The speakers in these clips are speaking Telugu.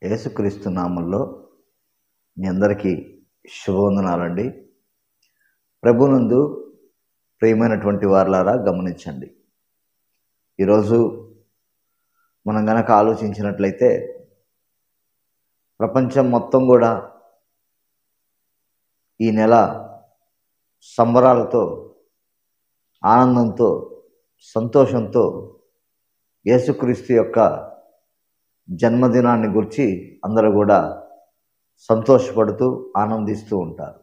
యేసుక్రీస్తు నామంలో మీ అందరికీ శుభవందనాలండి. ప్రభునందు ప్రియమైనటువంటి వారలారా గమనించండి. ఈరోజు మనం గనక ఆలోచించినట్లయితే ప్రపంచం మొత్తం కూడా ఈ నెల సంబరాలతో, ఆనందంతో, సంతోషంతో యేసుక్రీస్తు యొక్క జన్మదినాన్ని గురించి అందరూ కూడా సంతోషపడుతూ ఆనందిస్తూ ఉంటారు.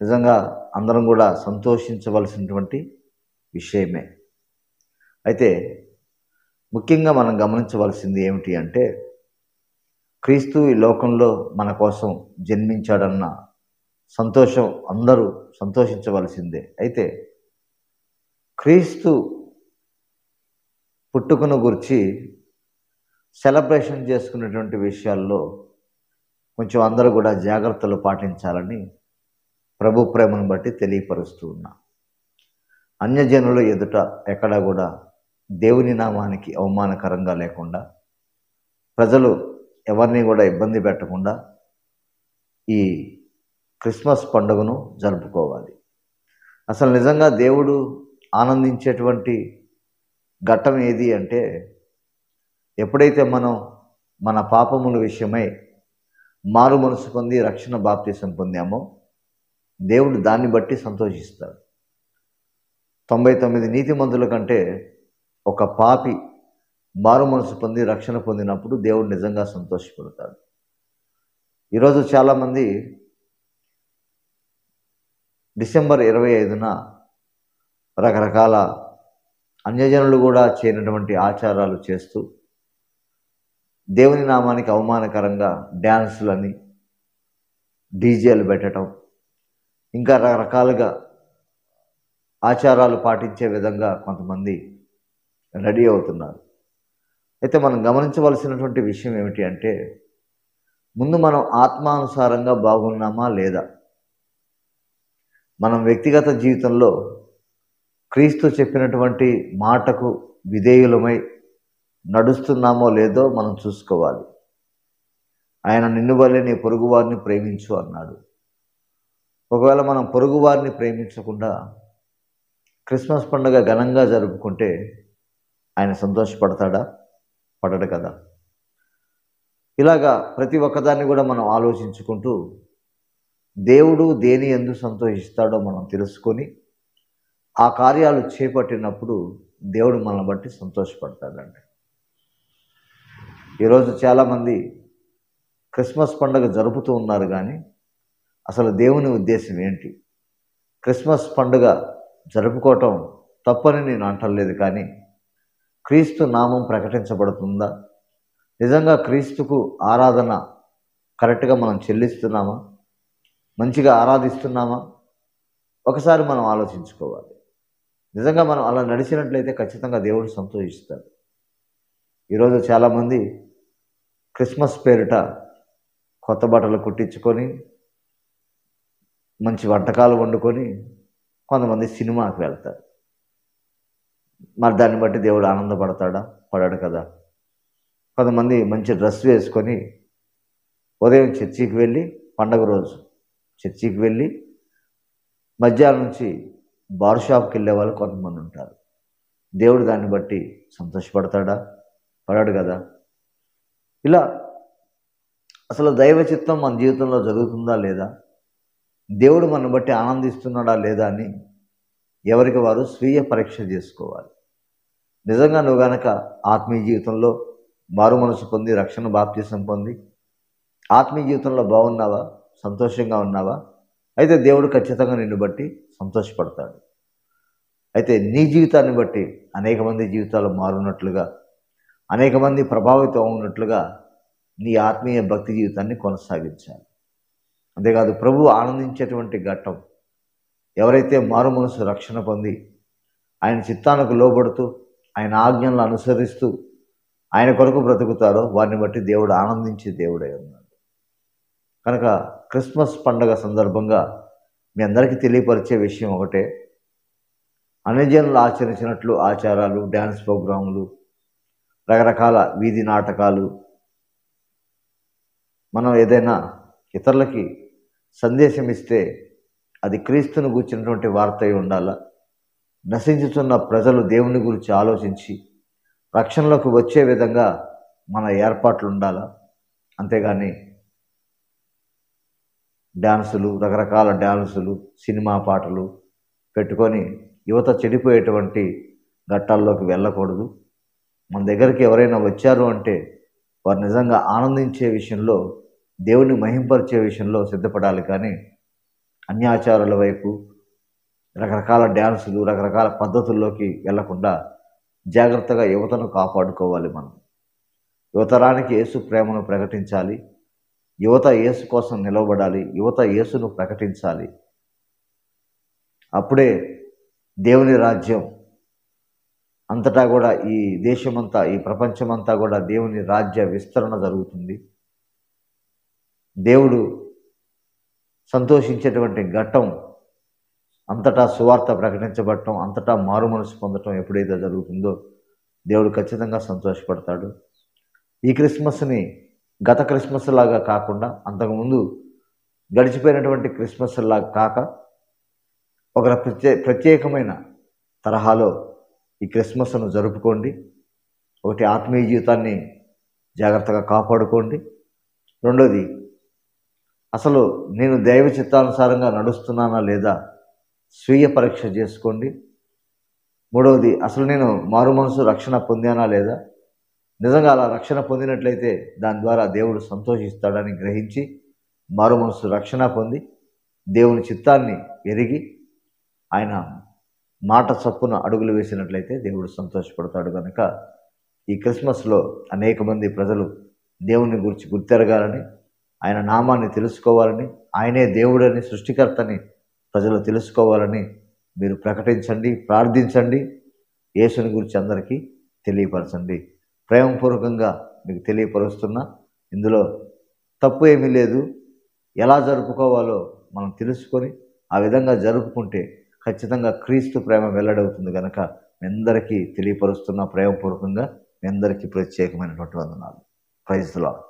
నిజంగా అందరం కూడా సంతోషించవలసినటువంటి విషయమే. అయితే ముఖ్యంగా మనం గమనించవలసింది ఏమిటి అంటే, క్రీస్తు ఈ లోకంలో మన కోసం జన్మించాడన్న సంతోషం అందరూ సంతోషించవలసిందే. అయితే క్రీస్తు పుట్టుకను గురించి సెలబ్రేషన్ చేసుకునేటువంటి విషయాల్లో కొంచెం అందరూ కూడా జాగ్రత్తలు పాటించాలని ప్రభు ప్రేమను బట్టి తెలియపరుస్తూ ఉన్నా. అన్యజనుల ఎదుట ఎక్కడా కూడా దేవుని నామానికి అవమానకరంగా లేకుండా, ప్రజలు ఎవరిని కూడా ఇబ్బంది పెట్టకుండా ఈ క్రిస్మస్ పండుగను జరుపుకోవాలి. అసలు నిజంగా దేవుడు ఆనందించేటువంటి ఘట్టం ఏది అంటే, ఎప్పుడైతే మనం మన పాపముల విషయమై మారు మనసు పొంది రక్షణ బాప్తిసం పొందామో, దేవుడు దాన్ని బట్టి సంతోషిస్తాడు. 99 నీతిమంతుల కంటే ఒక పాపి మారు మనసు పొంది రక్షణ పొందినప్పుడు దేవుడు నిజంగా సంతోషపడతాడు. ఈరోజు చాలామంది డిసెంబర్ 25న రకరకాల అన్యజనులు కూడా చేయనటువంటి ఆచారాలు చేస్తూ దేవుని నామానికి అవమానకరంగా డ్యాన్సులని, డీజేలు పెట్టడం, ఇంకా రకరకాలుగా ఆచారాలు పాటించే విధంగా కొంతమంది రెడీ అవుతున్నారు. అయితే మనం గమనించవలసినటువంటి విషయం ఏమిటి అంటే, ముందు మనం ఆత్మానుసారంగా బాగున్నామా లేదా, మనం వ్యక్తిగత జీవితంలో క్రీస్తు చెప్పినటువంటి మాటకు విధేయులమై నడుస్తున్నామో లేదో మనం చూసుకోవాలి. ఆయన నిన్ను వల్లే నీ పొరుగువారిని ప్రేమించు అన్నాడు. ఒకవేళ మనం పొరుగువారిని ప్రేమించకుండా క్రిస్మస్ పండుగ ఘనంగా జరుపుకుంటే ఆయన సంతోషపడతాడా? పడడు కదా. ఇలాగా ప్రతి ఒక్కదాన్ని కూడా మనం ఆలోచించుకుంటూ దేవుడు దేని యందు సంతోషిస్తాడో మనం తెలుసుకొని ఆ కార్యాలు చేపట్టినప్పుడు దేవుడు మనల్ని బట్టి సంతోషపడతాడండి. ఈరోజు చాలామంది క్రిస్మస్ పండుగ జరుపుతూ ఉన్నారు, కానీ అసలు దేవుని ఉద్దేశం ఏంటి? క్రిస్మస్ పండుగ జరుపుకోవటం తప్పని నేను అంటలేదు, కానీ క్రీస్తు నామం ప్రకటించబడుతుందా? నిజంగా క్రీస్తుకు ఆరాధన కరెక్ట్గా మనం చెల్లిస్తున్నామా? మంచిగా ఆరాధిస్తున్నామా? ఒకసారి మనం ఆలోచించుకోవాలి. నిజంగా మనం అలా నడిచినట్లయితే ఖచ్చితంగా దేవుడు సంతోషిస్తాడు. ఈరోజు చాలామంది క్రిస్మస్ పేరిట కొత్త బట్టలు కుట్టించుకొని, మంచి వంటకాలు వండుకొని కొంతమంది సినిమాకి వెళ్తారు. మరి దాన్ని బట్టి దేవుడు ఆనందపడతాడా? పడాడు కదా. కొంతమంది మంచి డ్రెస్ వేసుకొని ఉదయం చర్చికి వెళ్ళి, పండగ రోజు చర్చికి వెళ్ళి మధ్యాహ్నం నుంచి బార్ షాప్కి వెళ్ళే వాళ్ళు కొంతమంది ఉంటారు. దేవుడు దాన్ని బట్టి సంతోషపడతాడా? పడాడు కదా. ఇలా అసలు దైవ చిత్తం మన జీవితంలో జరుగుతుందా లేదా, దేవుడు మన బట్టి ఆనందిస్తున్నాడా లేదా అని ఎవరికి వారు స్వీయ పరీక్ష చేసుకోవాలి. నిజంగా నువ్వు గనక ఆత్మీయ జీవితంలో మారు మనసు పొంది రక్షణ బాప్తిసం పొంది ఆత్మీయ జీవితంలో బాగున్నావా, సంతోషంగా ఉన్నావా, అయితే దేవుడు ఖచ్చితంగా నిన్ను బట్టి సంతోషపడతాడు. అయితే నీ జీవితాన్ని బట్టి అనేక మంది జీవితాలు మారున్నట్లుగా, అనేక మంది ప్రభావితం అవునట్లుగా నీ ఆత్మీయ భక్తి జీవితాన్ని కొనసాగించాలి. అంతేకాదు, ప్రభువు ఆనందించేటువంటి ఘట్టం ఎవరైతే మారు మనసు రక్షణ పొంది ఆయన చిత్తానికి లోబడుతూ ఆయన ఆజ్ఞలను అనుసరిస్తూ ఆయన కొరకు బ్రతుకుతారో వారిని బట్టి దేవుడు ఆనందించే దేవుడై ఉన్నాడు. కనుక క్రిస్మస్ పండుగ సందర్భంగా మీ అందరికీ తెలియపరిచే విషయం ఒకటే, అన్యజనులు ఆచరించినట్లు ఆచారాలు, డ్యాన్స్ ప్రోగ్రాములు, రకరకాల వీధి నాటకాలు, మనం ఏదైనా ఇతరులకి సందేశం ఇస్తే అది క్రీస్తుని గూర్చినటువంటి వార్త అయి ఉండాలా. నశించుతున్న ప్రజలు దేవుని గురించి ఆలోచించి రక్షణలోకి వచ్చే విధంగా మన ఏర్పాట్లు ఉండాలా. అంతేగాని డ్యాన్సులు, రకరకాల డ్యాన్సులు, సినిమా పాటలు పెట్టుకొని యువత చెడిపోయేటువంటి ఘట్టాల్లోకి వెళ్ళకూడదు. మన దగ్గరికి ఎవరైనా వచ్చారు అంటే వారు నిజంగా ఆనందించే విషయంలో, దేవుని మహింపరిచే విషయంలో సిద్ధపడాలి. కానీ అన్యాచారాల వైపు, రకరకాల డ్యాన్సులు, రకరకాల పద్ధతుల్లోకి వెళ్లకుండా జాగ్రత్తగా యువతను కాపాడుకోవాలి. మనం యువతరానికి యేసు ప్రేమను ప్రకటించాలి. యువత యేసు కోసం నిలవబడాలి. యువత యేసును ప్రకటించాలి. అప్పుడే దేవుని రాజ్యం అంతటా కూడా, ఈ దేశమంతా, ఈ ప్రపంచమంతా కూడా దేవుని రాజ్య విస్తరణ జరుగుతుంది. దేవుడు సంతోషించేటువంటి ఘట్టం అంతటా సువార్త ప్రకటించబడటం, అంతటా మారు మనసు పొందటం ఎప్పుడైతే జరుగుతుందో దేవుడు ఖచ్చితంగా సంతోషపడతాడు. ఈ క్రిస్మస్ని గత క్రిస్మస్ లాగా కాకుండా, అంతకుముందు గడిచిపోయినటువంటి క్రిస్మస్ లాగా కాక, ఒక ప్రత్యేకమైన తరహాలో ఈ క్రిస్మస్ను జరుపుకోండి. ఒకటి, ఆత్మీయ జీవితాన్ని జాగ్రత్తగా కాపాడుకోండి. రెండోది, అసలు నేను దైవ చిత్తానుసారంగా నడుస్తున్నానా లేదా స్వీయ పరీక్ష చేసుకోండి. మూడవది, అసలు నేను మారు మనసు రక్షణ పొందానా లేదా. నిజంగా అలా రక్షణ పొందినట్లయితే దాని ద్వారా దేవుడు సంతోషిస్తాడని గ్రహించి మారు మనసు రక్షణ పొంది దేవుని చిత్తాన్ని ఎరిగి ఆయన మాట చప్పున అడుగులు వేసినట్లయితే దేవుడు సంతోషపడతాడు. కనుక ఈ క్రిస్మస్లో అనేక మంది ప్రజలు దేవుని గురించి గుర్తెరగాలని, ఆయన నామాన్ని తెలుసుకోవాలని, ఆయనే దేవుడని, సృష్టికర్తని ప్రజలు తెలుసుకోవాలని మీరు ప్రకటించండి, ప్రార్థించండి. యేసుని గురించి అందరికీ తెలియపరచండి. ప్రేమపూర్వకంగా మీకు తెలియపరుస్తున్నా. ఇందులో తప్పు ఏమీ లేదు. ఎలా జరుపుకోవాలో మనం తెలుసుకొని ఆ విధంగా జరుపుకుంటే ఖచ్చితంగా క్రీస్తు ప్రేమ వెల్లడవుతుంది. కనుక మీ అందరికీ తెలియపరుస్తున్న ప్రేమపూర్వకంగా మీ అందరికీ ప్రత్యేకమైనటువంటి వందనాలు. Praise the lord.